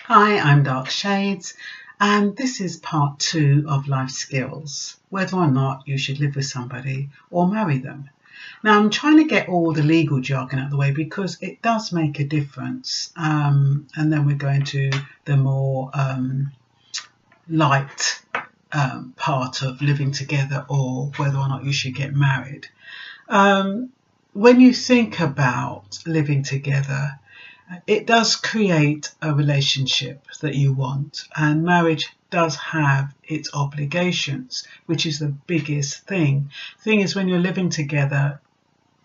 Hi, I'm Dark Shades, and this is part 2 of life skills, whether or not you should live with somebody or marry them. Now, I'm trying to get all the legal jargon out of the way because it does make a difference, and then we're going to the more light part of living together or whether or not you should get married. When you think about living together, it does create a relationship that you want, and marriage does have its obligations, which is the biggest thing. Thing is, when you're living together,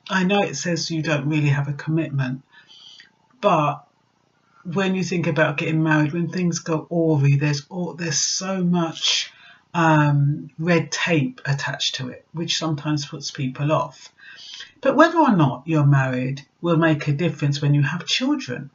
I know it says you don't really have a commitment, but when you think about getting married, when things go awry, there's so much red tape attached to it, which sometimes puts people off. But whether or not you're married will make a difference when you have children.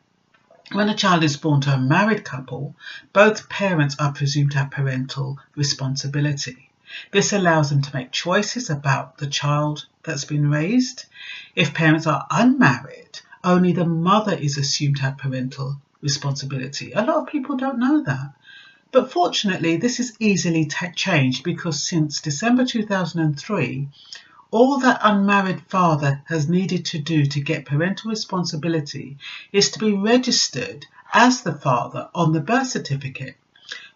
When a child is born to a married couple, both parents are presumed to have parental responsibility. This allows them to make choices about the child that's been raised. If parents are unmarried, only the mother is assumed to have parental responsibility. A lot of people don't know that. But fortunately, this is easily changed because since December 2003, all that unmarried father has needed to do to get parental responsibility is to be registered as the father on the birth certificate,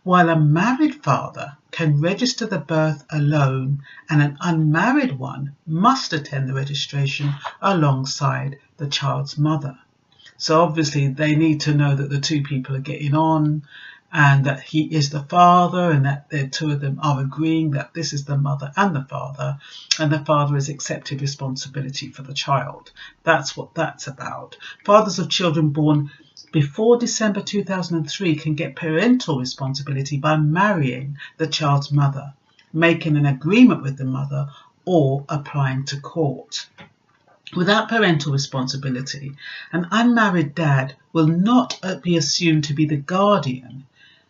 while a married father can register the birth alone and an unmarried one must attend the registration alongside the child's mother. So obviously they need to know that the two people are getting on and that he is the father and that the two of them are agreeing that this is the mother and the father has accepted responsibility for the child. That's what that's about. Fathers of children born before December 2003 can get parental responsibility by marrying the child's mother, making an agreement with the mother, or applying to court. Without parental responsibility, an unmarried dad will not be assumed to be the guardian,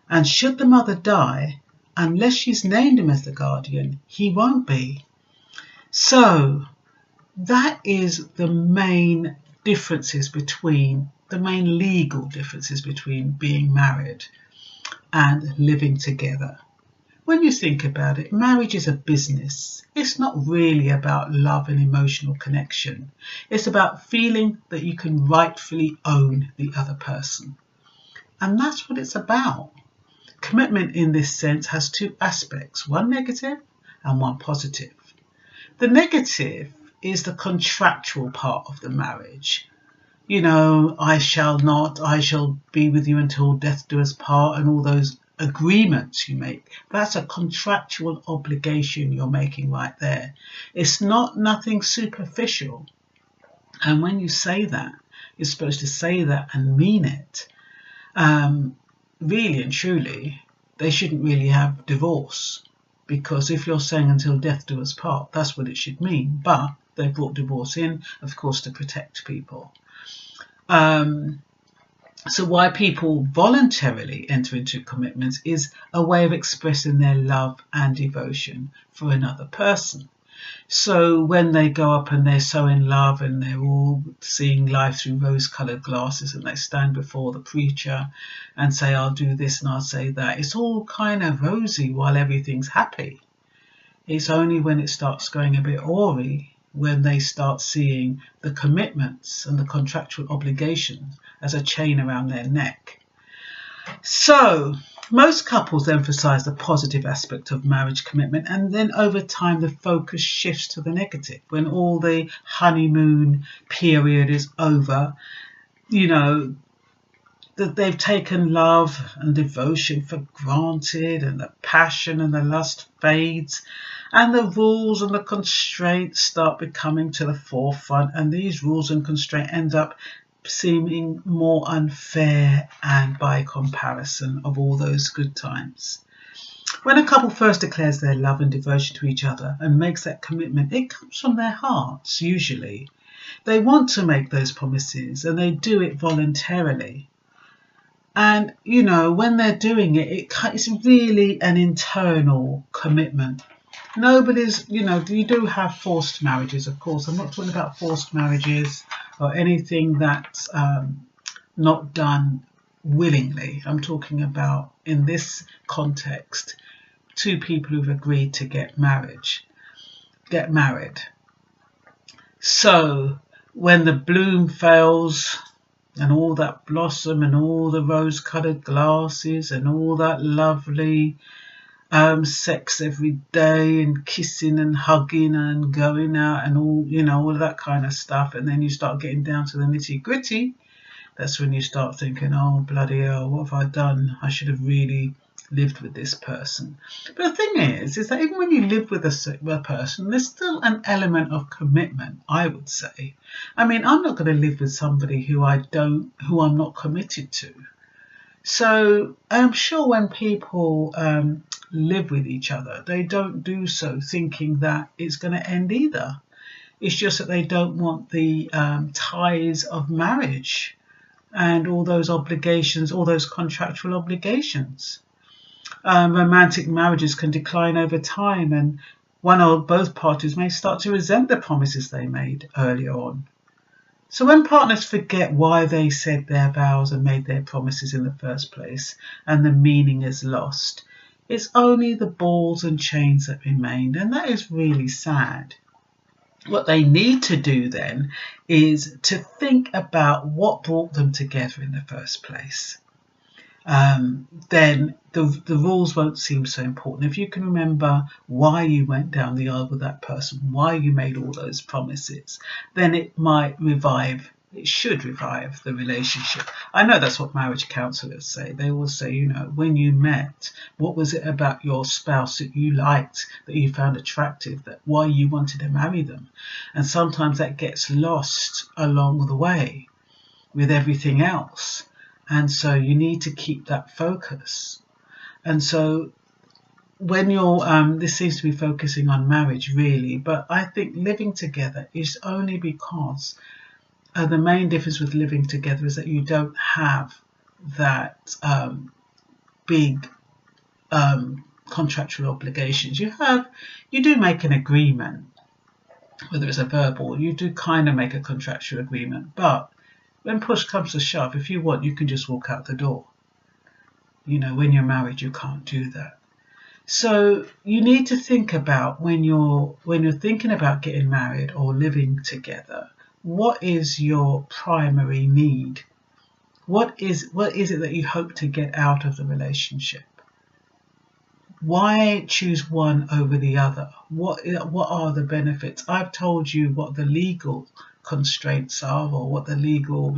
and should the mother die, unless she's named him as the guardian, he won't be. So that is the main differences between, the main legal differences between being married and living together. When you think about it, marriage is a business. It's not really about love and emotional connection. It's about feeling that you can rightfully own the other person. And that's what it's about. Commitment in this sense has two aspects, one negative and one positive. The negative is the contractual part of the marriage. You know, I shall be with you until death do us part, and all those agreements you make. That's a contractual obligation you're making right there. It's not nothing superficial. And when you say that, you're supposed to say that and mean it. Really and truly, they shouldn't really have divorce, because if you're saying until death do us part, that's what it should mean. But they brought divorce in, of course, to protect people. So why people voluntarily enter into commitments is a way of expressing their love and devotion for another person. So when they go up and they're so in love and they're all seeing life through rose-coloured glasses and they stand before the preacher and say, I'll do this and I'll say that, it's all kind of rosy while everything's happy. It's only when it starts going a bit awry when they start seeing the commitments and the contractual obligations as a chain around their neck. So most couples emphasize the positive aspect of marriage commitment, and then over time the focus shifts to the negative. When all the honeymoon period is over, you know, that they've taken love and devotion for granted, and the passion and the lust fades, and the rules and the constraints start becoming to the forefront, and these rules and constraints end up seeming more unfair and by comparison of all those good times. When a couple first declares their love and devotion to each other and makes that commitment, it comes from their hearts usually. They want to make those promises and they do it voluntarily. And, you know, when they're doing it, it's really an internal commitment. Nobody's, you know, you do have forced marriages, of course. I'm not talking about forced marriages or anything that's not done willingly. I'm talking about, in this context, two people who've agreed to get married. So when the bloom fails and all that blossom and all the rose-coloured glasses and all that lovely sex every day and kissing and hugging and going out and all of that kind of stuff, and then you start getting down to the nitty-gritty, that's when you start thinking, oh bloody hell, what have I done? I should have really lived with this person. But the thing is that even when you live with a person, there's still an element of commitment, I would say. I mean, I'm not going to live with somebody who I'm not committed to. So I'm sure when people live with each other, they don't do so thinking that it's going to end either. It's just that they don't want the ties of marriage and all those obligations, all those contractual obligations. Romantic marriages can decline over time, and one or both parties may start to resent the promises they made earlier on. So when partners forget why they said their vows and made their promises in the first place, and the meaning is lost, it's only the balls and chains that remain, and that is really sad. What they need to do then is to think about what brought them together in the first place. Then the rules won't seem so important. If you can remember why you went down the aisle with that person, why you made all those promises, then it should revive the relationship. I know that's what marriage counsellors say. They will say, when you met, what was it about your spouse that you liked, that you found attractive, that why you wanted to marry them? And sometimes that gets lost along the way with everything else. And so you need to keep that focus. And so when you're, this seems to be focusing on marriage really, but I think living together is only because the main difference with living together is that you don't have that big contractual obligations. You do make an agreement, whether it's a verbal, you do kind of make a contractual agreement, but when push comes to shove, if you want, you can just walk out the door. When you're married, you can't do that. So you need to think about when you're thinking about getting married or living together, what is your primary need? What is it that you hope to get out of the relationship? Why choose one over the other? What are the benefits? I've told you what the legal constraints are, or what the legal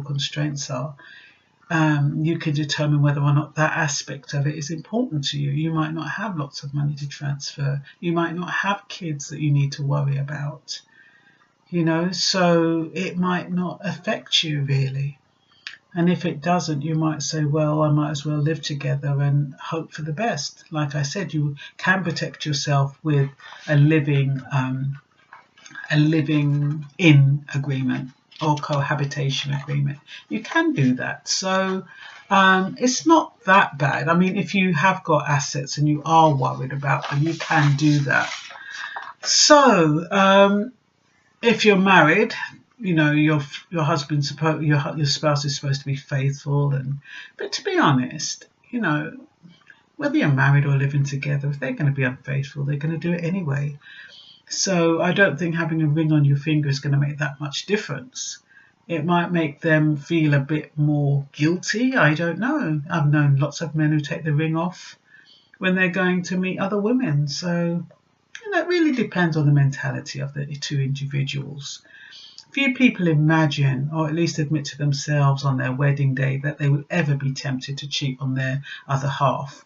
constraints are. You can determine whether or not that aspect of it is important to you. You might not have lots of money to transfer. You might not have kids that you need to worry about. So it might not affect you really. And if it doesn't, you might say, well, I might as well live together and hope for the best. Like I said, you can protect yourself with a living in agreement or cohabitation agreement. You can do that. So it's not that bad. I mean, if you have got assets and you are worried about them, you can do that. So if you're married, your husband's your spouse is supposed to be faithful, but to be honest, whether you're married or living together, if they're going to be unfaithful, they're going to do it anyway. So I don't think having a ring on your finger is going to make that much difference. It might make them feel a bit more guilty. I don't know. I've known lots of men who take the ring off when they're going to meet other women. So it really depends on the mentality of the two individuals. Few people imagine, or at least admit to themselves on their wedding day, that they would ever be tempted to cheat on their other half.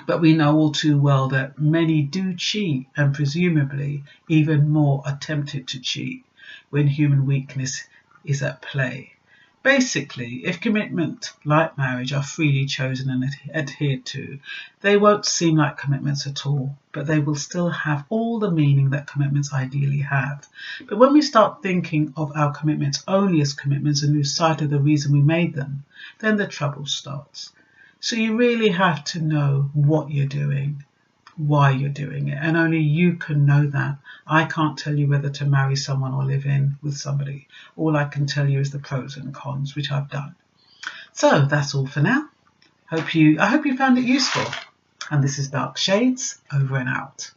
But we know all too well that many do cheat, and presumably even more are tempted to cheat when human weakness is at play. Basically, if commitment, like marriage, are freely chosen and adhered to, they won't seem like commitments at all, but they will still have all the meaning that commitments ideally have. But when we start thinking of our commitments only as commitments and lose sight of the reason we made them, then the trouble starts. So you really have to know what you're doing. why you're doing it, and only you can know that. I can't tell you whether to marry someone or live in with somebody. All I can tell you is the pros and cons, which I've done. So that's all for now. I hope you found it useful. And this is Dark Shades, over and out.